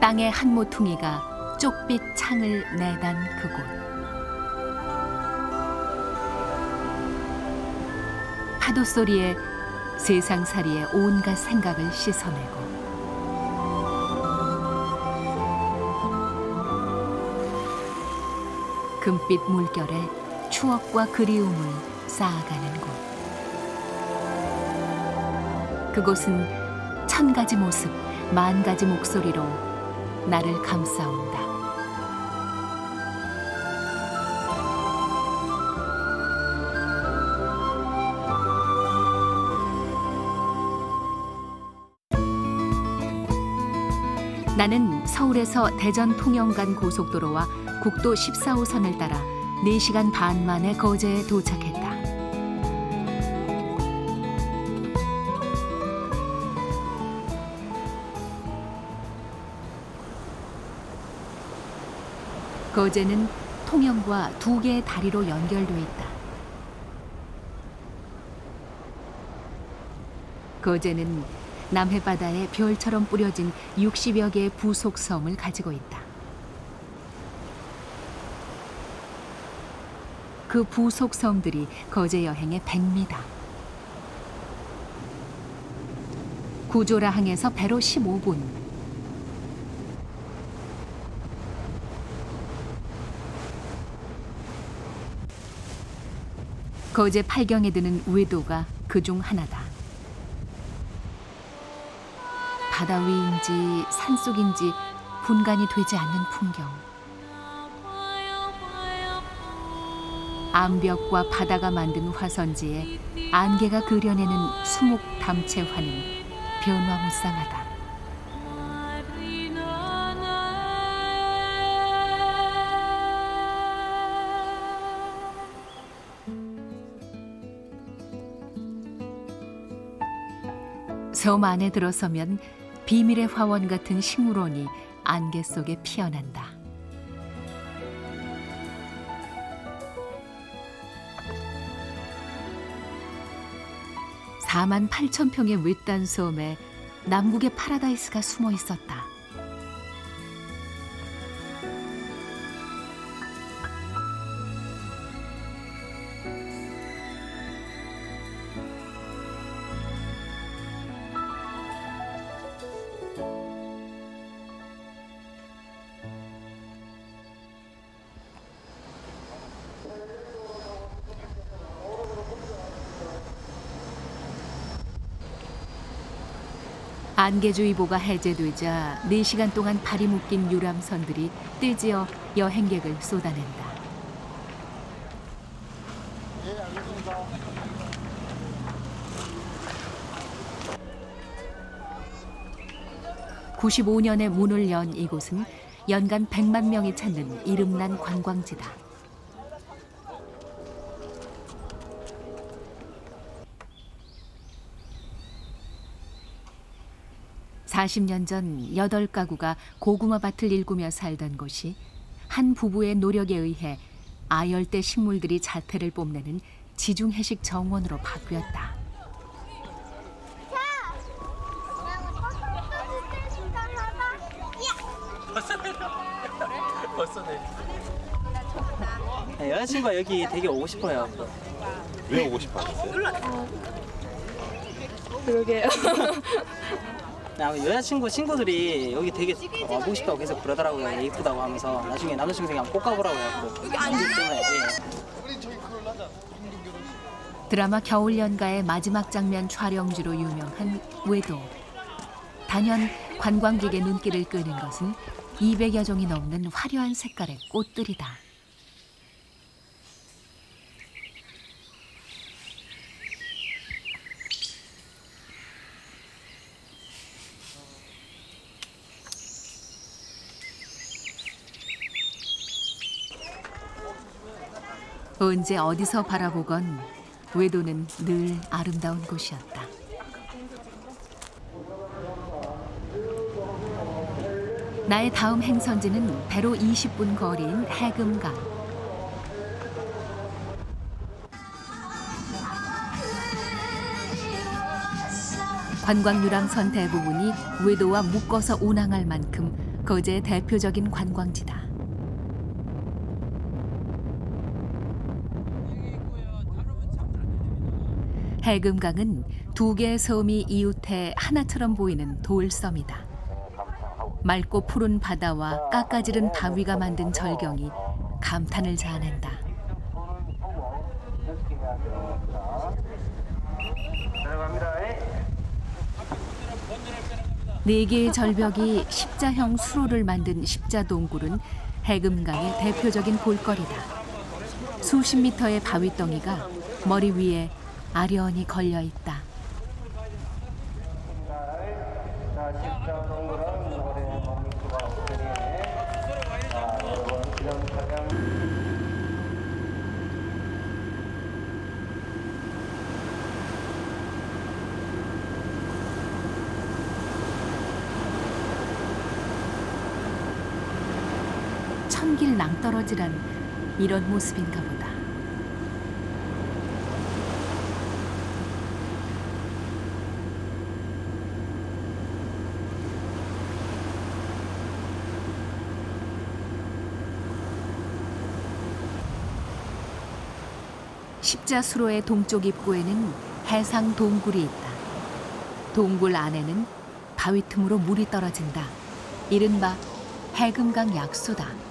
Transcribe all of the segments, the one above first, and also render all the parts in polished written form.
땅의 한 모퉁이가 쪽빛 창을 내단 그곳. 파도 소리에 세상살이의 온갖 생각을 씻어내고 금빛 물결에 추억과 그리움을 쌓아가는 곳. 그곳은 천 가지 모습, 만 가지 목소리로 나를 감싸온다. 나는 서울에서 대전 통영 간 고속도로와 국도 14호선을 따라 4시간 반 만에 거제에 도착했다. 거제는 통영과 2개의 다리로 연결돼 있다. 거제는 남해바다에 별처럼 뿌려진 60여 개의 부속섬을 가지고 있다. 그 부속섬들이 거제 여행의 백미다. 구조라 항에서 배로 15분. 거제 팔경에 드는 외도가 그중 하나다. 바다 위인지 산속인지 분간이 되지 않는 풍경. 암벽과 바다가 만든 화선지에 안개가 그려내는 수목 담채화는 변화무쌍하다. 섬 안에 들어서면 비밀의 화원 같은 식물원이 안개 속에 피어난다. 48,000평의 외딴 섬에 남국의 파라다이스가 숨어 있었다. 안개주의보가 해제되자 4시간 동안 발이 묶인 유람선들이 뜰지어 여행객을 쏟아낸다. 예, 알겠습니다. (95년에) 문을 연 이곳은 연간 100만 명이 찾는 이름난 관광지다. (40년) 전 8가구가 고구마 밭을 일구며 살던 곳이 한 부부의 노력에 의해 아열대 식물들이 자태를 뽐내는 지중해식 정원으로 바뀌었다. 벌써 네, 여자친구가 여기 되게 오고 싶어요. 왜 오고 싶어 하셨어요? 그러게요. 여자친구 친구들이 여기 되게 와보고 싶다고 계속 그러더라고요. 예쁘다고 하면서 나중에 남자친구 한번 꼭 가보라고 해서 여기 앉기 때문에. 드라마 겨울연가의 마지막 장면 촬영지로 유명한 외도. 단연 관광객의 눈길을 끄는 것은 200여 종이 넘는 화려한 색깔의 꽃들이다. 언제 어디서 바라보건 외도는 늘 아름다운 곳이었다. 나의 다음 행선지는 배로 20분 거리인 해금강. 관광 유람선 대부분이 외도와 묶어서 운항할 만큼 거제의 대표적인 관광지다. 해금강은 두 개의 섬이 이웃해 하나처럼 보이는 돌섬이다. 맑고 푸른 바다와 깎아지른 바위가 만든 절경이 감탄을 자아낸다. 네 개의 절벽이 십자형 수로를 만든 십자동굴은 해금강의 대표적인 볼거리다. 수십 미터의 바위덩이가 머리 위에 아련히 걸려 있다. 천길 낭떠러지란 이런 모습인가 보다. 십자수로의 동쪽 입구에는 해상 동굴이 있다. 동굴 안에는 바위 틈으로 물이 떨어진다. 이른바 해금강 약수다.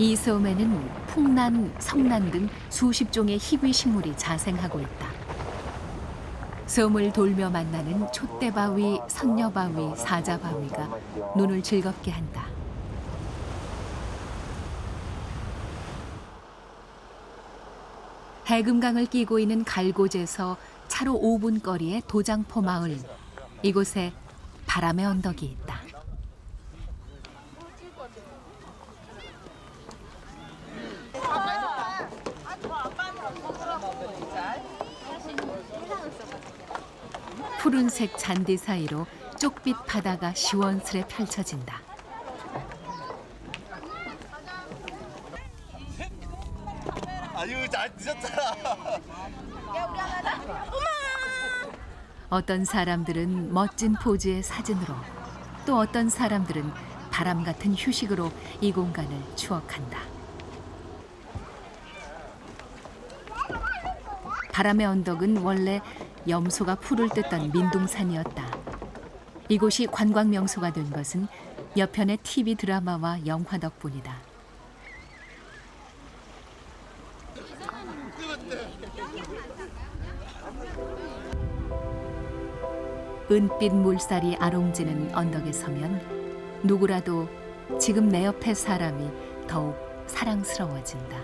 이 섬에는 풍란, 성란 등 수십 종의 희귀 식물이 자생하고 있다. 섬을 돌며 만나는 촛대바위, 선녀바위, 사자바위가 눈을 즐겁게 한다. 해금강을 끼고 있는 갈곶에서 차로 5분 거리의 도장포 마을. 이곳에 바람의 언덕이 있다. 푸른색 잔디 사이로 쪽빛 바다가 시원스레 펼쳐진다. 아유, 잘 드셨잖아. 어떤 사람들은 멋진 포즈의 사진으로, 또 어떤 사람들은 바람 같은 휴식으로 이 공간을 추억한다. 바람의 언덕은 원래 염소가 풀을 뜯던 민둥산이었다. 이곳이 관광 명소가 된 것은 여편의 TV 드라마와 영화 덕분이다. 은빛 물살이 아롱지는 언덕에 서면 누구라도 지금 내 옆에 사람이 더욱 사랑스러워진다.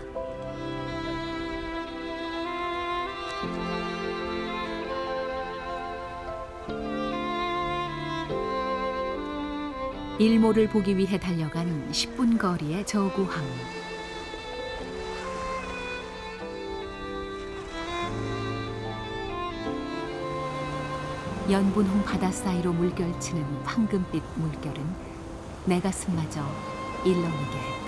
일몰을 보기 위해 달려간 10분 거리의 저구항. 연분홍 바다 사이로 물결치는 황금빛 물결은 내 가슴마저 일렁이게 했다.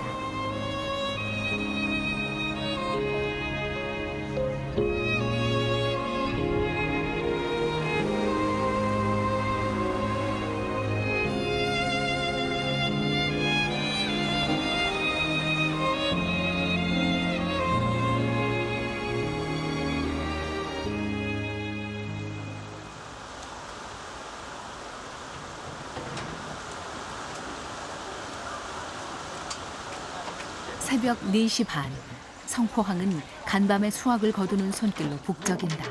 새벽 4시 반, 성포항은 간밤에 수확을 거두는 손길로 북적인다.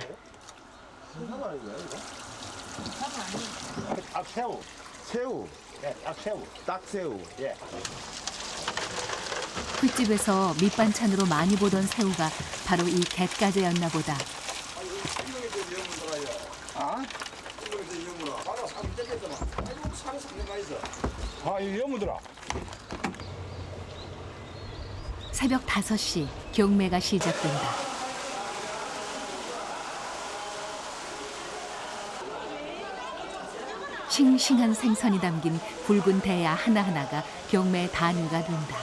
딱새우. 새우. 예, 딱새우. 딱새우. 예. 횟집에서 밑반찬으로 많이 보던 새우가 바로 이 갯가재였나 보다. 아, 이 여무더라. 새벽 5시 경매가 시작된다. 싱싱한 생선이 담긴 붉은 대야 하나하나가 경매의 단위가 된다.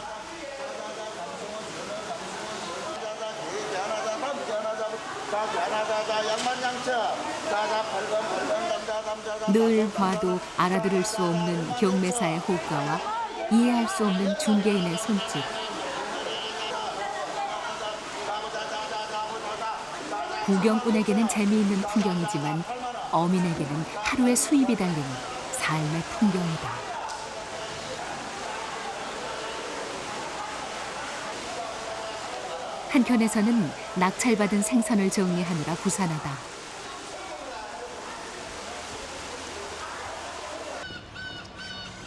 자자자자 양만양처 자자 팔건 늘 봐도 알아들을 수 없는 경매사의 호가와 이해할 수 없는 중개인의 손짓. 구경꾼에게는 재미있는 풍경이지만 어민에게는 하루의 수입이 달린 삶의 풍경이다. 한편에서는 낙찰받은 생선을 정리하느라 부산하다.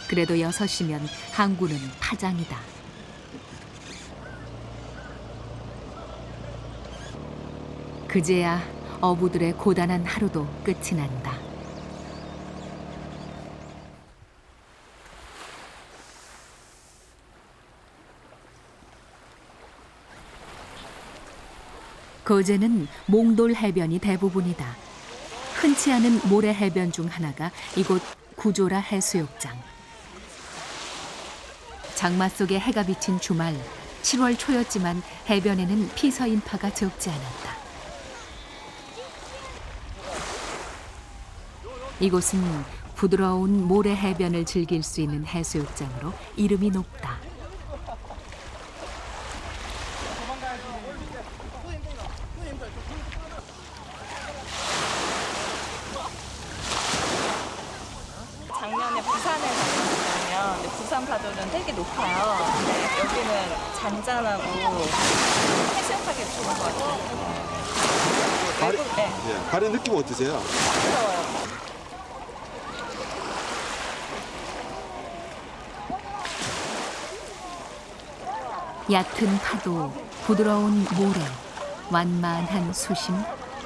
그래도 6시면 항구는 파장이다. 그제야 어부들의 고단한 하루도 끝이 난다. 거제는 몽돌 해변이 대부분이다. 흔치 않은 모래 해변 중 하나가 이곳 구조라 해수욕장. 장마 속에 해가 비친 주말 7월 초였지만 해변에는 피서 인파가 적지 않았다. 이곳은 부드러운 모래 해변을 즐길 수 있는 해수욕장으로 이름이 높다. 작년에 부산에 갔었거든요. 근데 부산 파도는 되게 높아요. 근데 여기는 잔잔하고 해수욕하기 좋은 것 같아요. 발의 느낌 어떠세요? 부러워요. 얕은 파도, 부드러운 모래, 완만한 수심,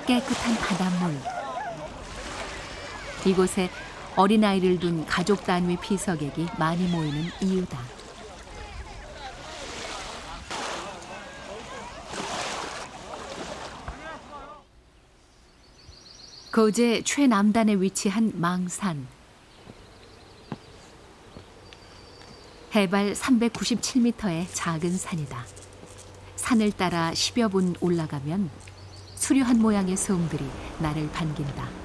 깨끗한 바닷물. 이곳에 어린아이를 둔 가족 단위 피서객이 많이 모이는 이유다. 거제 최남단에 위치한 망산. 해발 397m의 작은 산이다. 산을 따라 10여 분 올라가면 수려한 모양의 섬들이 나를 반긴다.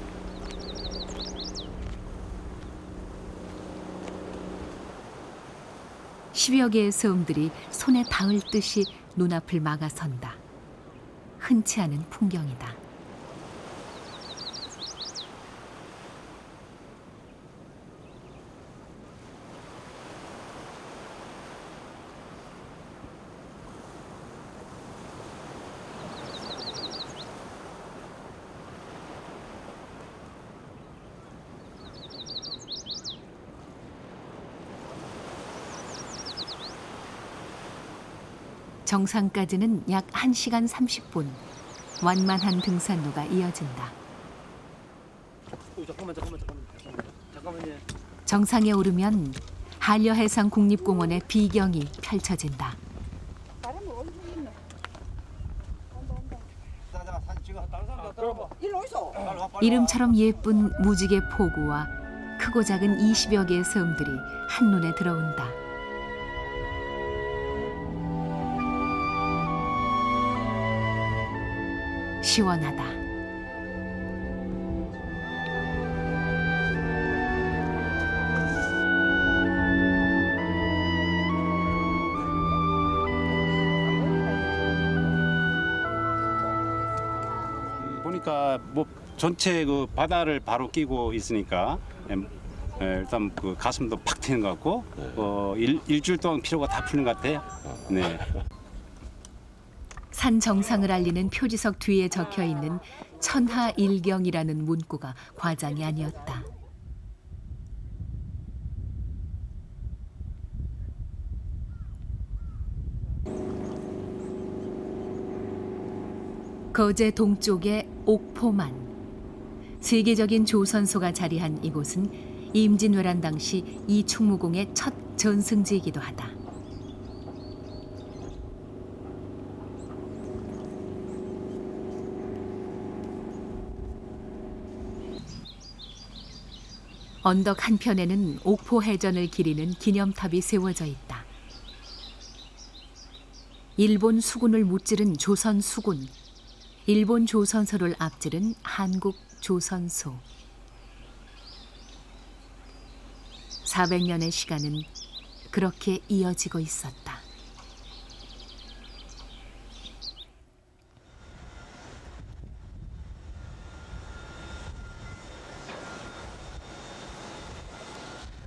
십여 개의 섬들이 손에 닿을 듯이 눈앞을 막아선다. 흔치 않은 풍경이다. 정상까지는 약 1시간 30분. 완만한 등산로가 이어진다. 잠깐만요. 정상에 오르면 한려해상 국립공원의 비경이 펼쳐진다. 이름처럼 예쁜 무지개 포구와 크고 작은 20여 개의 섬들이 한눈에 들어온다. 시원하다. 보니까 뭐 전체 그 바다를 바로 끼고 있으니까 일단 그 가슴도 팍 트이는 것 같고 일주일 동안 피로가 다 풀린 것 같아요. 네. 산 정상을 알리는 표지석 뒤에 적혀 있는 천하일경이라는 문구가 과장이 아니었다. 거제 동쪽의 옥포만. 세계적인 조선소가 자리한 이곳은 임진왜란 당시 이충무공의 첫 전승지이기도 하다. 언덕 한편에는 옥포 해전을 기리는 기념탑이 세워져 있다. 일본 수군을 무찌른 조선 수군, 일본 조선소를 앞지른 한국 조선소. 400년의 시간은 그렇게 이어지고 있었다.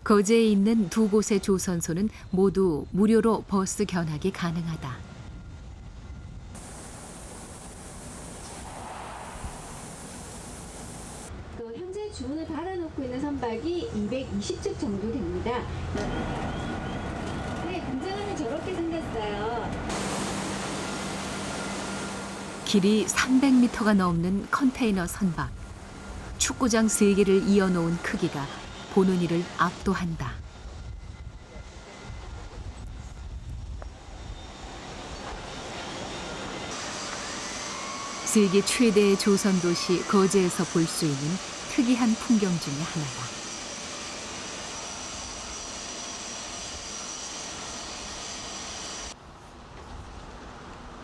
거제에 있는 두 곳의 조선소는 모두 무료로 버스 견학이 가능하다. 또 현재 주문을 받아놓고 있는 선박이 220척 정도 됩니다. 네, 공장은 저렇게 생겼어요. 길이 300m가 넘는 컨테이너 선박. 축구장 3개를 이어놓은 크기가 보는 이를 압도한다. 세계 최대의 조선 도시 거제에서 볼 수 있는 특이한 풍경 중에 하나다.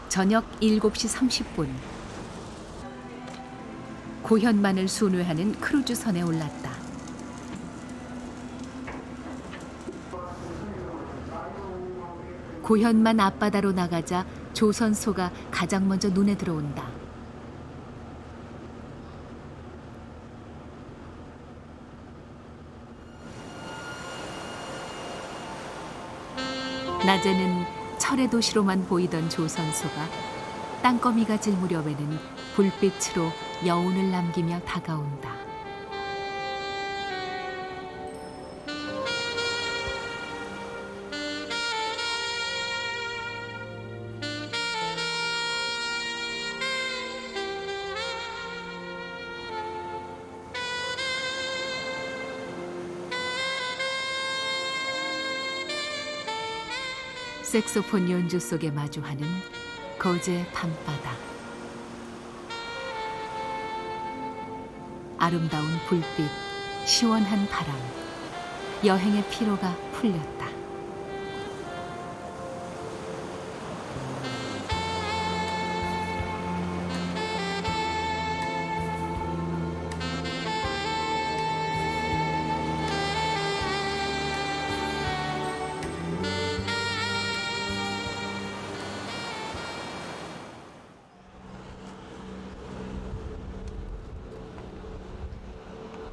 저녁 7시 30분. 고현만을 순회하는 크루즈선에 올랐다. 고현만 앞바다로 나가자 조선소가 가장 먼저 눈에 들어온다. 낮에는 철의 도시로만 보이던 조선소가 땅거미가 질 무렵에는 불빛으로 여운을 남기며 다가온다. 색소폰 연주 속에 마주하는 거제 밤바다. 아름다운 불빛, 시원한 바람, 여행의 피로가 풀렸다.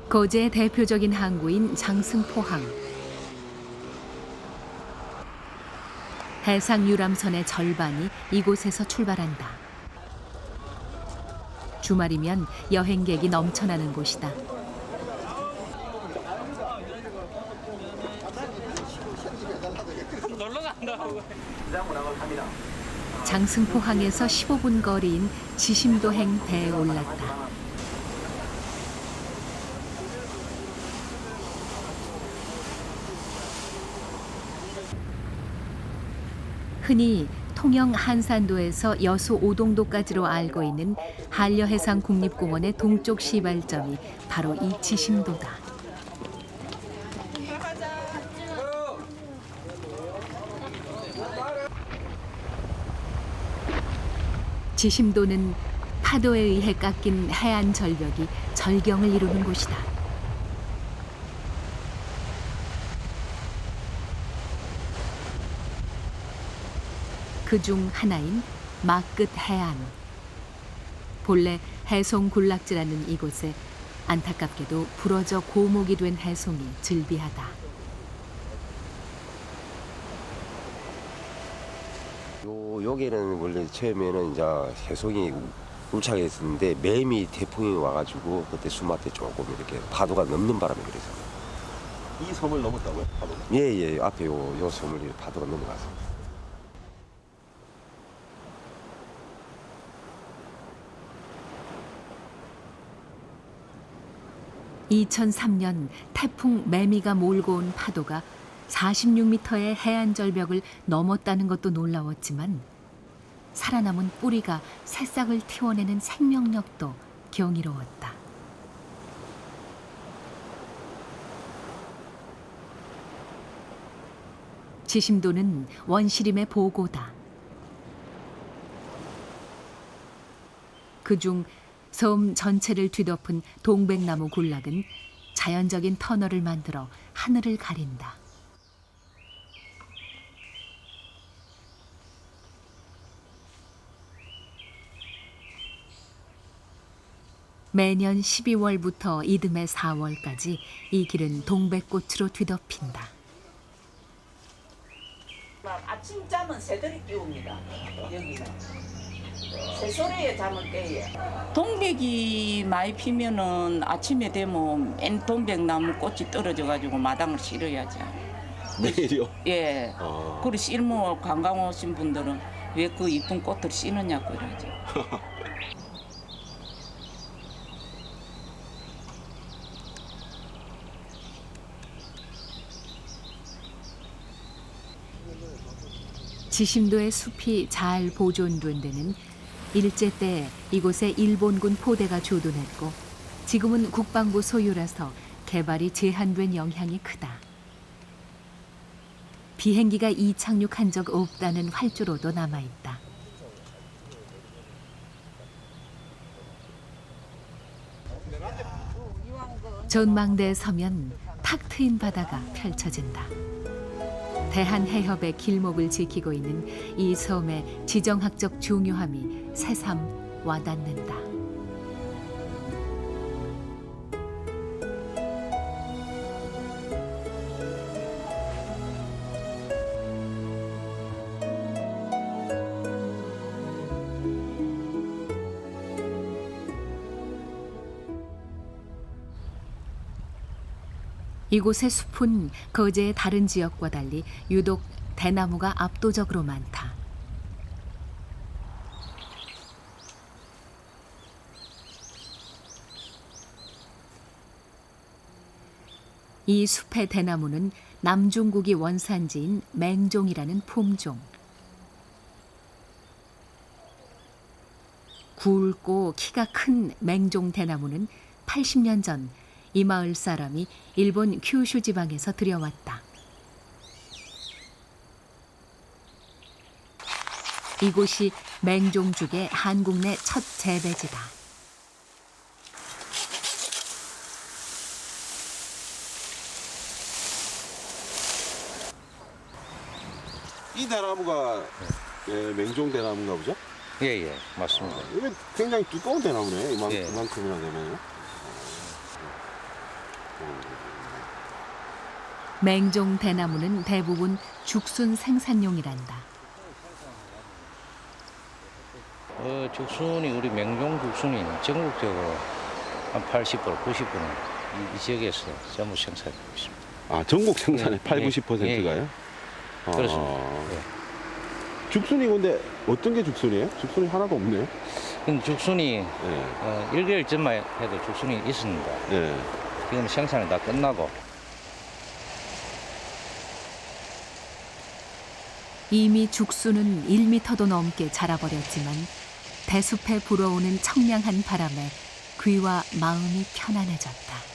거제의 대표적인 항구인 장승포항. 해상 유람선의 절반이 이곳에서 출발한다. 주말이면 여행객이 넘쳐나는 곳이다. 장승포항에서 15분 거리인 지심도행 배에 올랐다. 흔히 통영 한산도에서 여수 오동도까지로 알고 있는 한려해상 국립공원의 동쪽 시발점이 바로 이 지심도다. 지심도는 파도에 의해 깎인 해안 절벽이 절경을 이루는 곳이다. 그중 하나인 막끝 해안. 본래 해송 군락지라는 이곳에 안타깝게도 부러져 고목이 된 해송이 즐비하다. 여기는 원래 처음에는 이제 해송이 울창해 있었는데 매미 태풍이 와가지고 그때 수마태 조금 이렇게 파도가 넘는 바람에 그래서. 이 섬을 넘었다고요? 바로. 예, 앞에 요 섬을 파도가 넘어갔습니다. 2003년 태풍 매미가 몰고 온 파도가 46m의 해안 절벽을 넘었다는 것도 놀라웠지만 살아남은 뿌리가 새싹을 틔워내는 생명력도 경이로웠다. 지심도는 원시림의 보고다. 그중 섬 전체를 뒤덮은 동백나무 군락은 자연적인 터널을 만들어 하늘을 가린다. 매년 12월부터 이듬해 4월까지 이 길은 동백꽃으로 뒤덮인다. 아침 잠은 새들이 깨웁니다. 여기는 새소리에 잠을 깨요. 동백이 많이 피면은 아침에 되면 맨 동백나무 꽃이 떨어져 가지고 마당을 실어야지. 매일이요? 예. 그리고 실무 관광 오신 분들은 왜 그 이쁜 꽃을 심느냐고 그러죠. 지심도의 숲이 잘 보존된 데는 일제 때 이곳에 일본군 포대가 주둔했고 지금은 국방부 소유라서 개발이 제한된 영향이 크다. 비행기가 이착륙한 적 없다는 활주로도 남아있다. 전망대에 서면 탁 트인 바다가 펼쳐진다. 대한해협의 길목을 지키고 있는 이 섬의 지정학적 중요함이 새삼 와닿는다. 이곳의 숲은 거제의 다른 지역과 달리 유독 대나무가 압도적으로 많다. 이 숲의 대나무는 남중국이 원산지인 맹종이라는 품종. 굵고 키가 큰 맹종 대나무는 80년 전 이 마을 사람이 일본 큐슈 지방에서 들여왔다. 이곳이 맹종죽의 한국 내 첫 재배지다. 이 대나무가 맹종 대나무인가 보죠? 예, 맞습니다. 이게 굉장히 두꺼운 대나무네. 예. 이만큼이나 되면요. 맹종 대나무는 대부분 죽순 생산용이란다. 죽순이 우리 맹종 죽순이 전국적으로 한 80%, 90%는 이 지역에서 전부 생산되고 있습니다. 아, 전국 생산의 예, 80~90%가요? 그렇습니다. 예. 죽순이 근데 어떤 게 죽순이에요? 죽순이 하나도 없네요. 근데 죽순이 예. 1개월 전만 해도 죽순이 있습니다. 예. 지금 생산이 다 끝나고 이미 죽순은 1미터도 넘게 자라버렸지만 대숲에 불어오는 청량한 바람에 귀와 마음이 편안해졌다.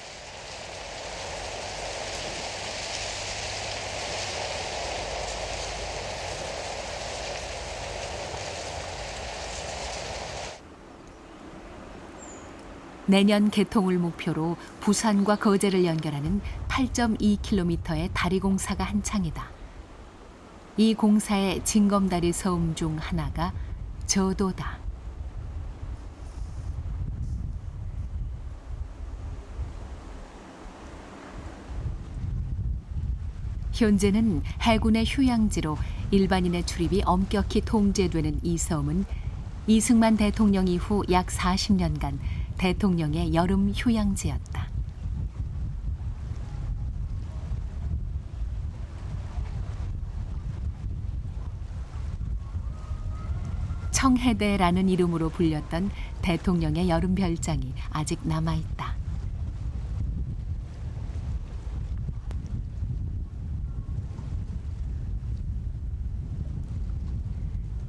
내년 개통을 목표로 부산과 거제를 연결하는 8.2km의 다리 공사가 한창이다. 이 공사의 징검다리 섬 중 하나가 저도다. 현재는 해군의 휴양지로 일반인의 출입이 엄격히 통제되는 이 섬은 이승만 대통령 이후 약 40년간 대통령의 여름 휴양지였다. 청해대라는 이름으로 불렸던 대통령의 여름 별장이 아직 남아있다.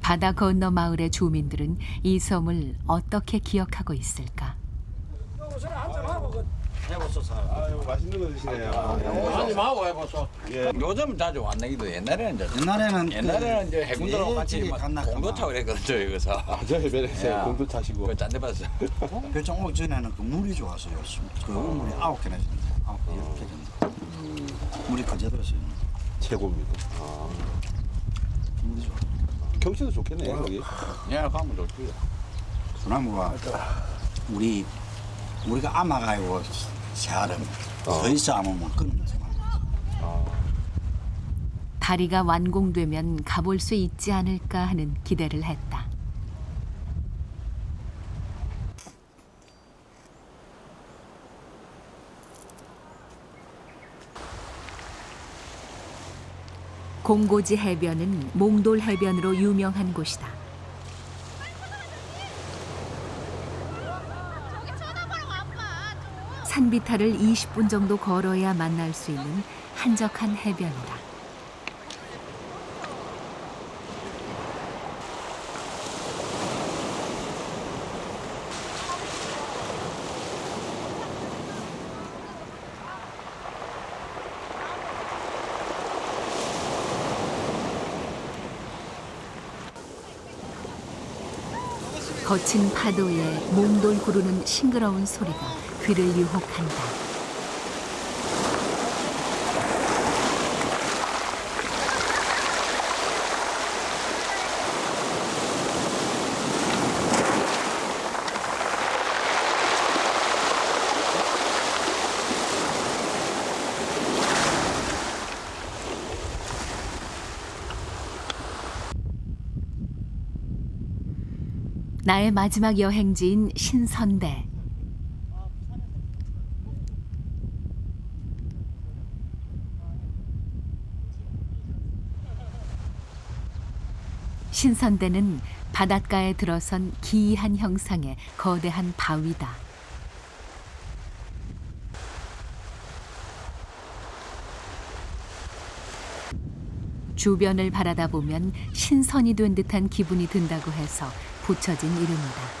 바다 건너 마을의 주민들은 이 섬을 어떻게 기억하고 있을까? 해보소. 아유, 맛있는 거 드시네요. 형님하고 해보소. 예. 요즘 자주 왔네기도 옛날에는 이제 해군들하고 같이 공도 타고 그랬거든 저 여기서. 저 해변에서 야. 공도 타시고. 그 짠데 봤어. 배짱 오기 전에는 그 물이 좋았어요. 그 물이 9개나 있습니다. 9개, 10개 정도. 물이 거제도였어요. 최고입니다. 물이 좋아. 경치도 좋겠네요, 여기. 예, 가면 좋지. 소나무가 우리가 아마가지고 새아름 더 있어 아무면 끊는 소나무. 다리가 완공되면 가볼 수 있지 않을까 하는 기대를 했다. 공고지 해변은 몽돌 해변으로 유명한 곳이다. 산비탈을 20분 정도 걸어야 만날 수 있는 한적한 해변이다. 거친 파도에 몽돌 구르는 싱그러운 소리가 귀를 유혹한다. 나의 마지막 여행지인 신선대. 신선대는 바닷가에 들어선 기이한 형상의 거대한 바위다. 주변을 바라다 보면 신선이 된 듯한 기분이 든다고 해서 붙여진 이름이다.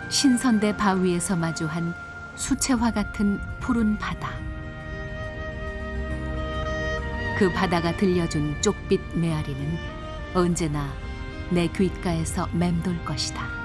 신선대 바위에서 마주한 수채화 같은 푸른 바다. 그 바다가 들려준 쪽빛 메아리는 언제나 내 귓가에서 맴돌 것이다.